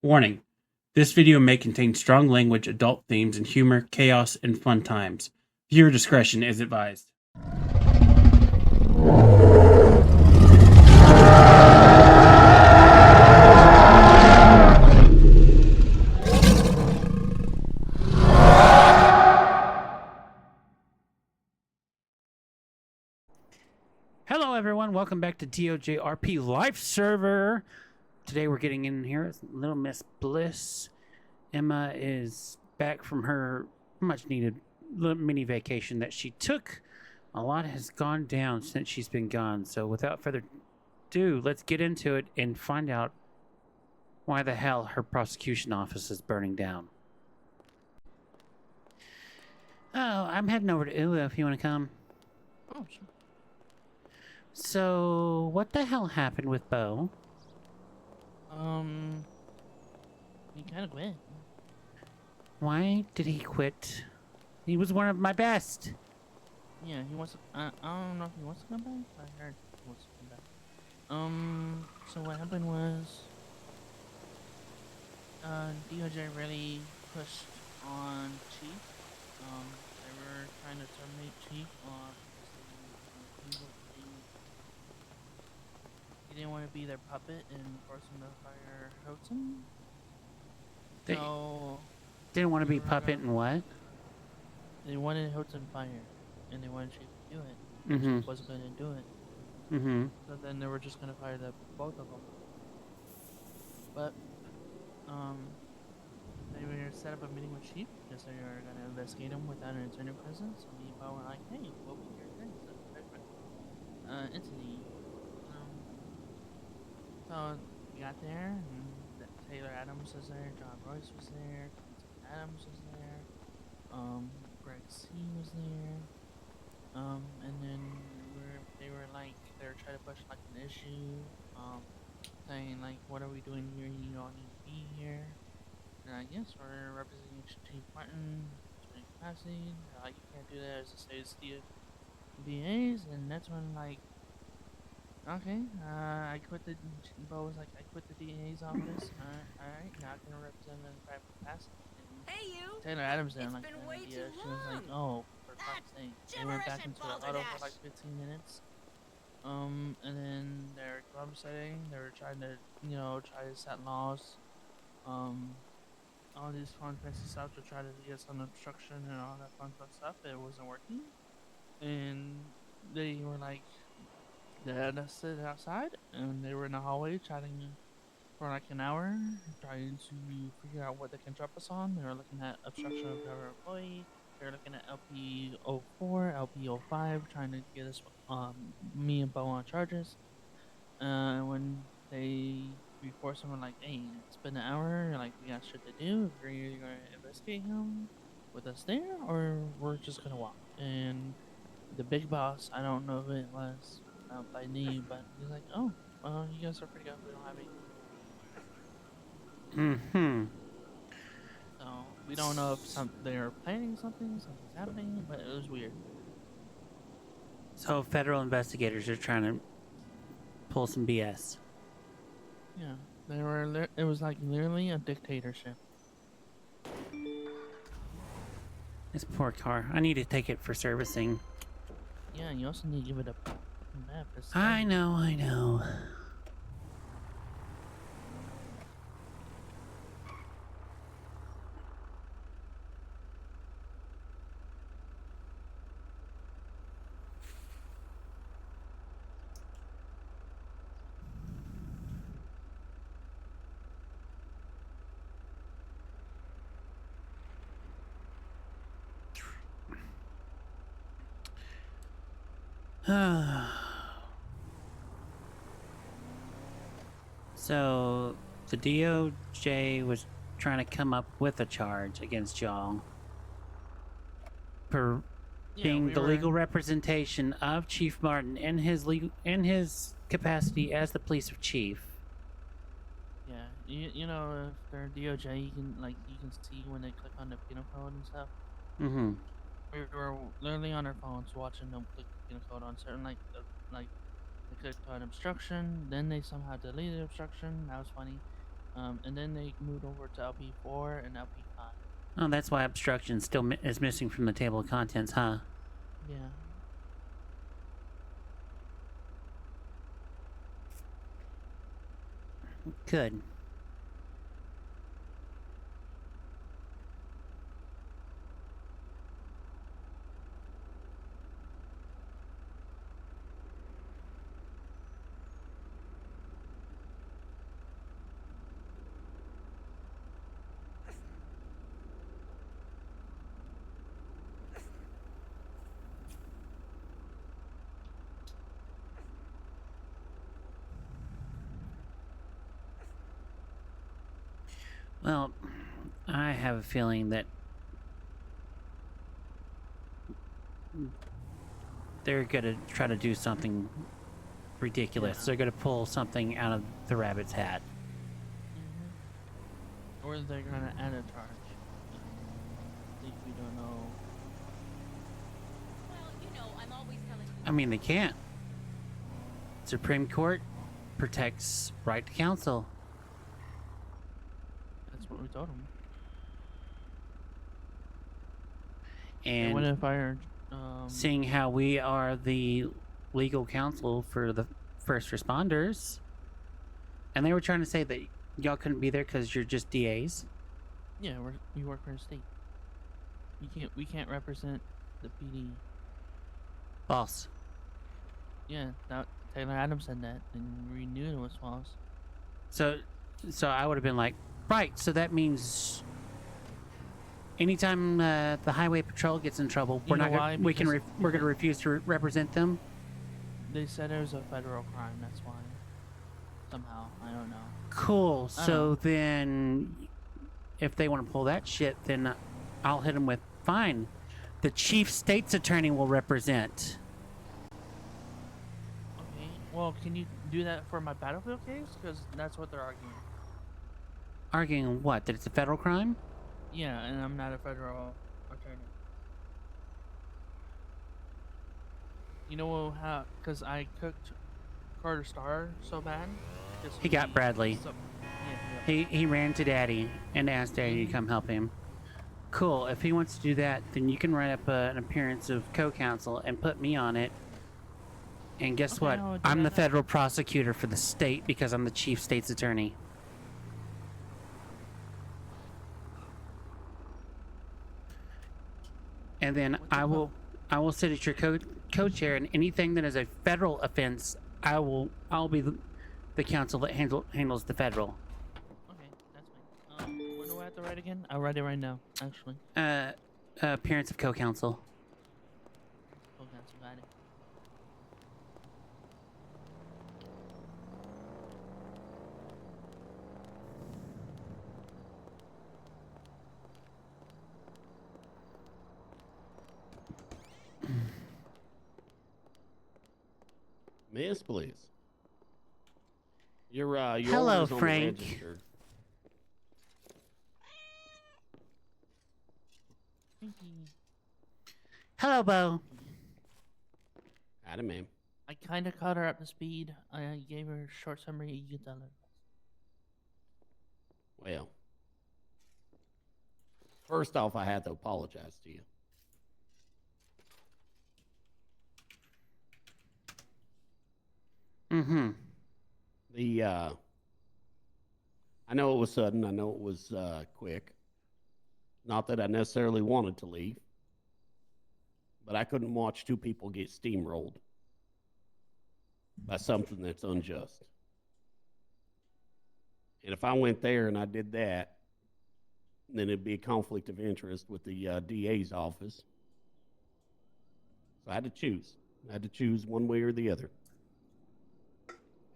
Warning: this video may contain strong language, adult themes, and humor, chaos, and fun times. Viewer discretion is advised. Hello everyone, welcome back to DoJLife server. Today we're getting in here, little Miss Bliss. Emma is back from her much needed little mini vacation that she took. A lot has gone down since she's been gone, so without further ado, let's get into it and find out why the hell her prosecution office is burning down. Oh, I'm heading over to Ula if you want to come. Oh, sure. So, what the hell happened with Bo? He kind of quit. Why did he quit? He was one of my best. Yeah, he wants to, I don't know if he wants to come back. I heard he wants to come back. So what happened was, DOJ really pushed on Chief. They were trying to terminate Chief, because he didn't want to be their puppet and force him to fire Houghton. They So didn't want to be puppet and what? they wanted Houghton fired, and they wanted Chief to do it. Mm-hmm. Chief wasn't going to do it. Mm-hmm. So then they were just going to fire both of them. But they were set up a meeting with Chief because they were going to investigate him without an attorney present. So me and Bo were like, hey, we'll be your attorney. So different entity. So we got there, and Taylor Adams was there, John Royce was there, Quincy Adams was there, Greg C was there, and then they were trying to push like an issue, saying like, what are we doing here? You don't need to be here. And I guess we're representing Chief Martin, in capacity. You can't do that as a state DAs, and that's when like. Okay, I quit the. Bo was like, I quit the DA's office. Alright, now I can represent in private capacity. Hey, you! Taylor Adams didn't It's like been that way idea. too She was like, long. oh, for fuck's sake. They went back into the auto for like 15 minutes. And then they were club setting. They were trying to, try to set laws. All these fun fancy stuff to try to get some obstruction and all that fun stuff. It wasn't working. And they were like, they had us sit outside, and they were in the hallway chatting for like an hour, trying to figure out what they can drop us on. They were looking at obstruction of government employee. They were looking at LP04, LP05, trying to get us, me and Bo on charges. When we forced them, like, hey, it's been an hour, like, we got shit to do. We're either going to investigate him with us there, or we're just going to walk. And the big boss, I don't know who it was, by name, but he's like, oh, well, you guys are pretty good. We don't have any. Mm-hmm. So we don't know if they're planning something's happening, but it was weird. So federal investigators are trying to pull some BS. Yeah, they were. It was like literally a dictatorship. This poor car. I need to take it for servicing. Yeah, you also need to give it a map. I know. So, the DOJ was trying to come up with a charge against y'all for being the legal representation of Chief Martin in his capacity as the police chief. Yeah, you know, if they're DOJ, you can see when they click on the penal code and stuff. Mm-hmm. We were literally on our phones watching them click the penal code on certain like they clicked on obstruction, then they somehow deleted obstruction. That was funny. And then they moved over to LP4 and LP5. Oh, that's why obstruction still is missing from the table of contents, huh? Yeah. Good. Well, I have a feeling that they're going to try to do something ridiculous. Yeah. They're going to pull something out of the rabbit's hat. Or they're gonna add a charge. I think we don't know. Well, you know, I'm always telling you. I mean, they can't. Supreme Court protects right to counsel. That's what we told them. And what if I seeing how we are the legal counsel for the first responders, and they were trying to say that y'all couldn't be there because you're just DAs. Yeah, we work for the state. We can't represent the PD. False. Yeah, that Taylor Adams said that, and we knew it was false. So I would have been like, right. So that means anytime the highway patrol gets in trouble, You we're know not why? gonna, we're going to Because refuse to represent them. They said it was a federal crime. That's why. Somehow, I don't know. Cool. I So don't know. then, if they want to pull that shit, then I'll hit them with fine. The chief state's attorney will represent. Okay. Well, can you do that for my battlefield case? Because that's what they're arguing. Arguing what? That it's a federal crime? Yeah, and I'm not a federal attorney. You know how? Because I cooked Carter Starr so bad. He got Bradley. Yeah. He ran to Daddy and asked Daddy to come help him. Cool. If he wants to do that, then you can write up an appearance of co-counsel and put me on it. And guess Okay, what? I'll do I'm the that now. federal prosecutor for the state because I'm the chief state's attorney. And then What's the I will sit at your co-chair, and anything that is a federal offense, I'll be the counsel that handles the federal. Okay, that's fine. What do I have to write again? I'll write it right now, actually. Appearance of co-counsel. Okay, that's got it. Miss, please. Your Hello, order's on the Frank. register. Hello, Bo. Howdy, ma'am. I kind of caught her up to speed. I gave her a short summary. You can tell her. Well, first off, I had to apologize to you. Mm-hmm. I know it was sudden. I know it was quick. Not that I necessarily wanted to leave, but I couldn't watch two people get steamrolled by something that's unjust. And if I went there and I did that, then it'd be a conflict of interest with the DA's office. So I had to choose. I had to choose one way or the other.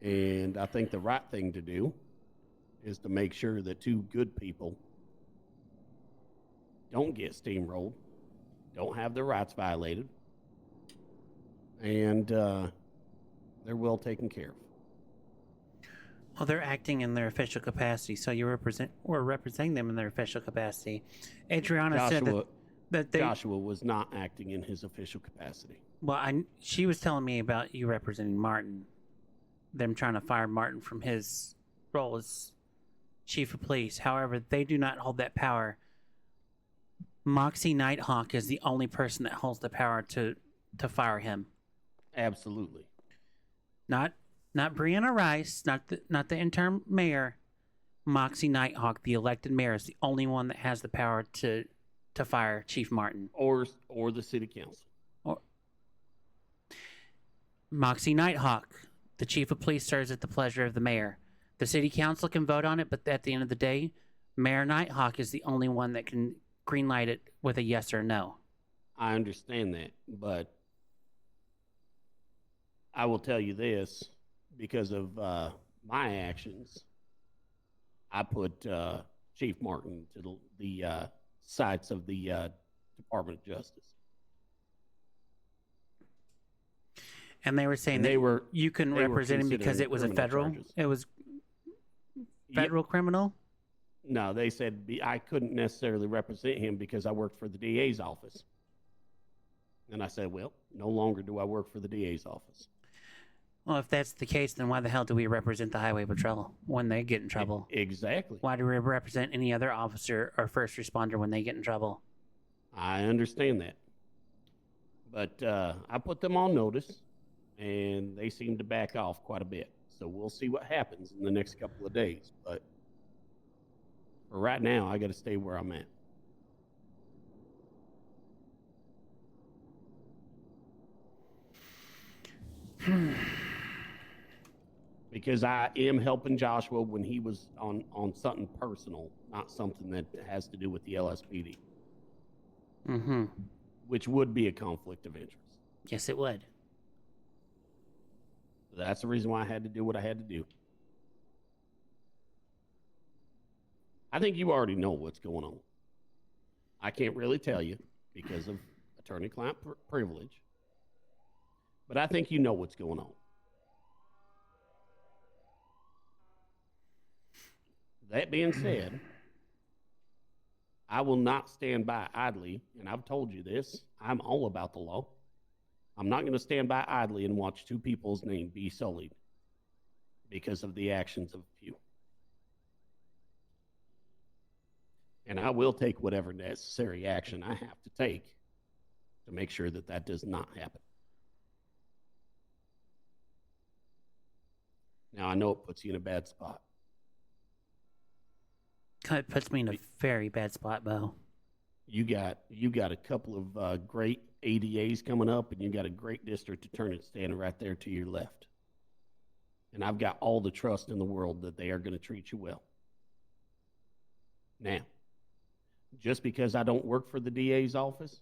And I think the right thing to do is to make sure that two good people don't get steamrolled, don't have their rights violated, and they're well taken care of. Well, they're acting in their official capacity, so you're representing them in their official capacity. Adriana said that they. Joshua was not acting in his official capacity. Well, she was telling me about you representing Martin. Them trying to fire Martin from his role as chief of police. However, they do not hold that power. Moxie Nighthawk is the only person that holds the power to fire him. Absolutely. Not Brianna Rice, not the interim mayor. Moxie Nighthawk, the elected mayor, is the only one that has the power to fire Chief Martin. Or the city council. Or Moxie Nighthawk, the chief of police, serves at the pleasure of the mayor. The city council can vote on it, but at the end of the day, Mayor Nighthawk is the only one that can greenlight it with a yes or no. I understand that, but I will tell you this, because of my actions, I put Chief Martin to the sights of the Department of Justice. And they were saying And that you couldn't they were represent him because considering it was a criminal federal. charges. It was federal criminal. No, they said I couldn't necessarily represent him because I worked for the DA's office. And I said, well, no longer do I work for the DA's office. Well, if that's the case, then why the hell do we represent the highway patrol when they get in trouble? Exactly. Why do we represent any other officer or first responder when they get in trouble? I understand that. But I put them on notice, and they seem to back off quite a bit. So we'll see what happens in the next couple of days. But for right now, I got to stay where I'm at. Because I am helping Joshua when he was on something personal, not something that has to do with the LSPD. Mm-hmm. Which would be a conflict of interest. Yes, it would. That's the reason why I had to do what I had to do. I think you already know what's going on. I can't really tell you because of attorney-client privilege. But I think you know what's going on. That being said, I will not stand by idly, and I've told you this. I'm all about the law. I'm not going to stand by idly and watch two people's name be sullied because of the actions of a few. And I will take whatever necessary action I have to take to make sure that that does not happen. Now, I know it puts you in a bad spot. It puts me in a very bad spot, Bo. You got a couple of great ADAs coming up, and you got a great district attorney standing right there to your left. And I've got all the trust in the world that they are going to treat you well. Now, just because I don't work for the DA's office,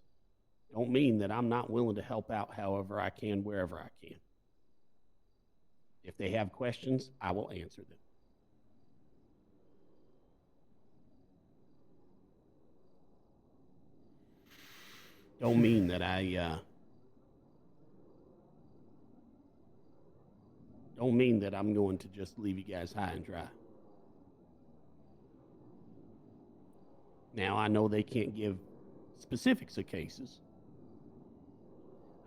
don't mean that I'm not willing to help out however I can, wherever I can. If they have questions, I will answer them. Don't mean that don't mean that I'm going to just leave you guys high and dry. Now, I know they can't give specifics of cases.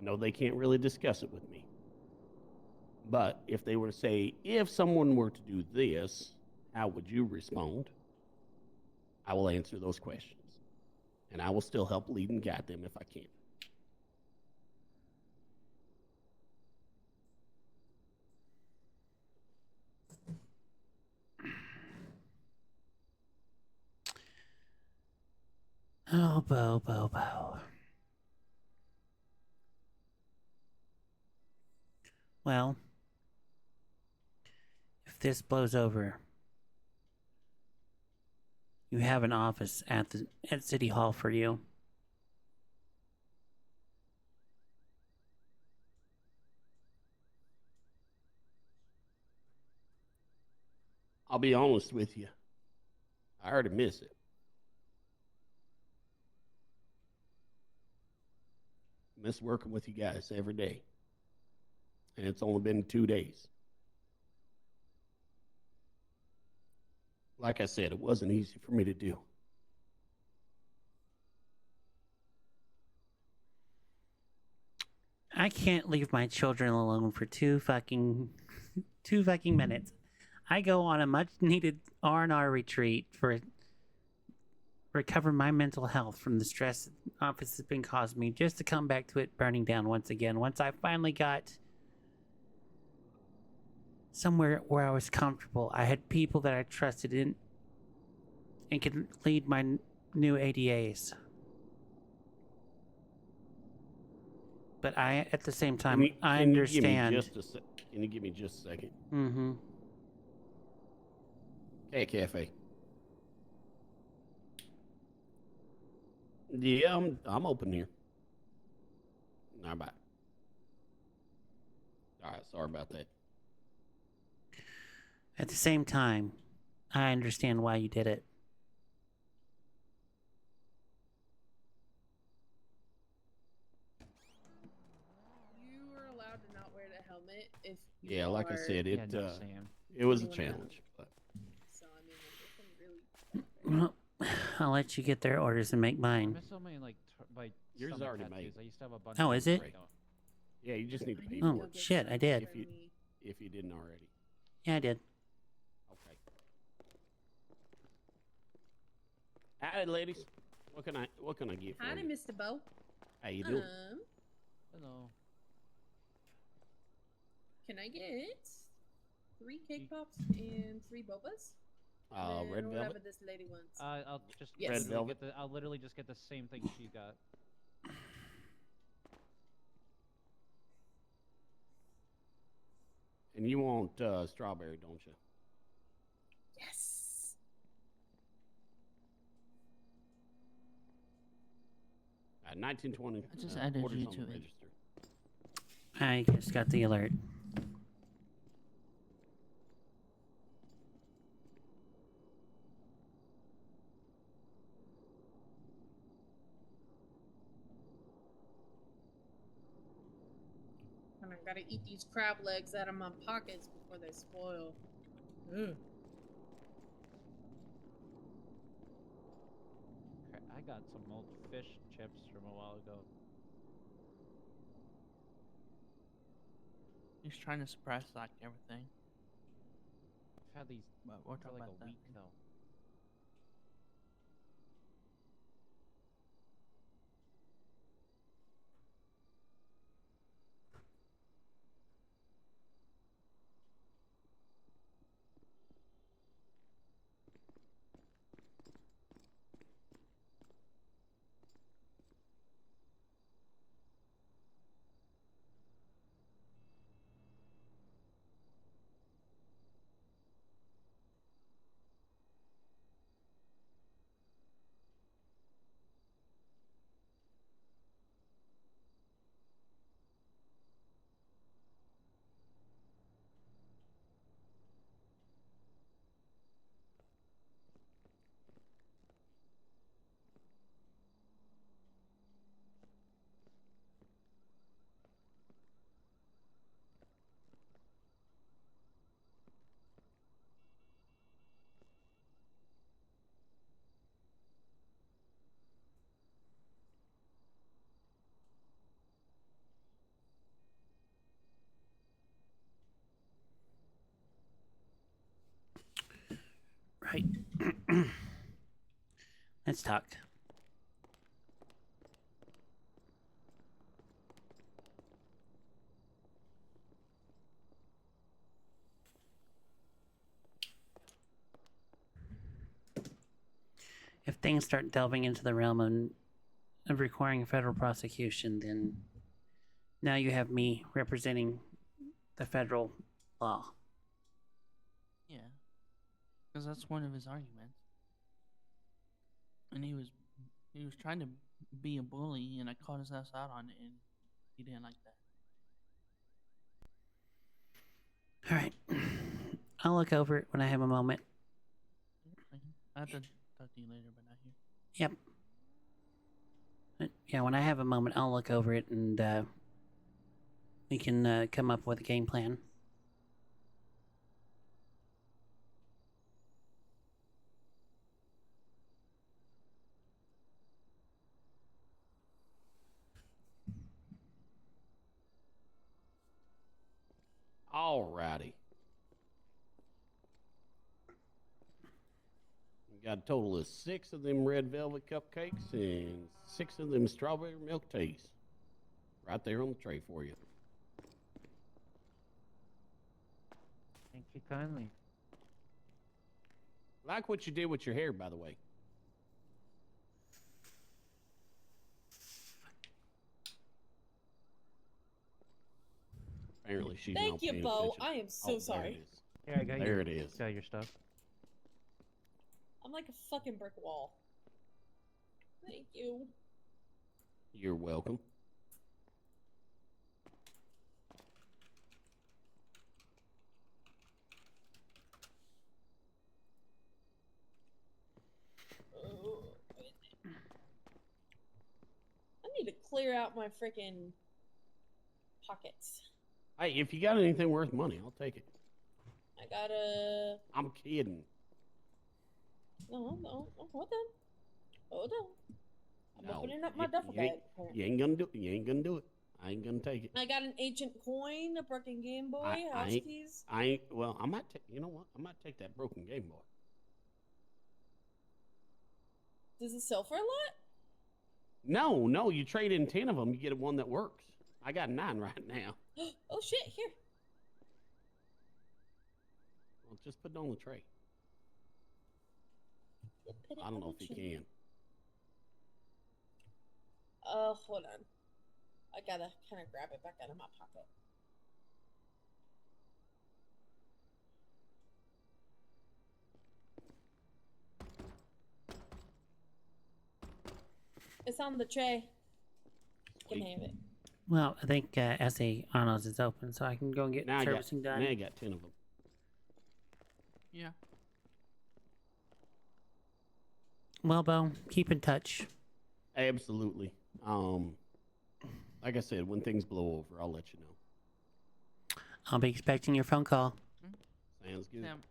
I know they can't really discuss it with me. But if they were to say, if someone were to do this, how would you respond? I will answer those questions. And I will still help lead and guide them if I can. Oh, Bo. Well, if this blows over, you have an office at City Hall for you. I'll be honest with you. I already miss it. Miss working with you guys every day. And it's only been 2 days. Like I said, it wasn't easy for me to do. I can't leave my children alone for two fucking minutes. I go on a much-needed R&R retreat for recover my mental health from the stress office has been causing me, just to come back to it burning down once again. Once I finally got somewhere where I was comfortable, I had people that I trusted in and could lead my new ADAs. But I, at the same time, I understand. Can you give me just a second? Mm-hmm. Hey, cafe. Yeah, I'm open here. All right. All right, sorry about that. At the same time, I understand why you did it. You are allowed to not wear the helmet if you Yeah, like I are- said, Yeah, no, Sam. it was a 21 and up. challenge. But So I mean, like, it can really. Well, I'll let you get their orders and make I mine. miss so many like by Yours stomach already tattoos. made. I used to have a bunch. Oh, of is them, it? but I don't. yeah, you just need to I pay need Oh, to for go it get shit, some I did. for If you- me. if you didn't already. Yeah, I did. Okay. Howdy, ladies. What can I get for Howdy, you? Mr. Bo. How you doing? Hello. Can I get 3 cake pops and 3 bobas? And Red whatever velvet. this lady wants. I'll just Yes. Red literally velvet? get I'll literally just get the same thing she got. And you want strawberry, don't you? Yes. At 1920. I just added orders you on to the it. register. I just got the alert. And I gotta eat these crab legs out of my pockets before they spoil. Ugh. I got some old fish chips from a while ago. He's trying to suppress like everything. I've had these But we'll for talk like about a that week later. though. Right. Let's talk. If things start delving into the realm of requiring federal prosecution, then now you have me representing the federal law. Yeah, because that's one of his arguments. And he was trying to be a bully, and I called his ass out on it, and he didn't like that. All right. I'll look over it when I have a moment. I have to talk to you later, but not here. Yep. Yeah, when I have a moment, I'll look over it and we can come up with a game plan. Alrighty. Got a total of 6 of them red velvet cupcakes and 6 of them strawberry milk teas. Right there on the tray for you. Thank you kindly. Like what you did with your hair, by the way. Apparently she's Thank not you, paying Bo. attention. I am so Oh, there sorry. it is. Here, I got There your, it is. got your stuff. I'm like a fucking brick wall. Thank you. You're welcome. Oh, I need to clear out my freaking pockets. Hey, if you got anything worth money, I'll take it. I gotta. I'm kidding. No, hold on. Hold on. I'm No, opening up my you- duffel you ain't- bag. Apparently. You ain't gonna do it. You ain't gonna do it. I ain't gonna take it. I got an ancient coin, a broken Game Boy, I house ain't- keys. I ain't. Well, I might take. You know what? I might take that broken Game Boy. Does it sell for a lot? No. You trade in 10 of them, you get one that works. I got 9 right now. Oh shit! Here. Well, just put it on the tray. Put it I don't on know the if you tray. can. Hold on. I gotta kind of grab it back out of my pocket. It's on the tray. You can Sweet. have it. Well, I think SA Arnold's is open, so I can go and get Now servicing now done. you got 10 of them. Yeah. Well, Bo, keep in touch. Absolutely. Like I said, when things blow over, I'll let you know. I'll be expecting your phone call. Sounds good. Sam,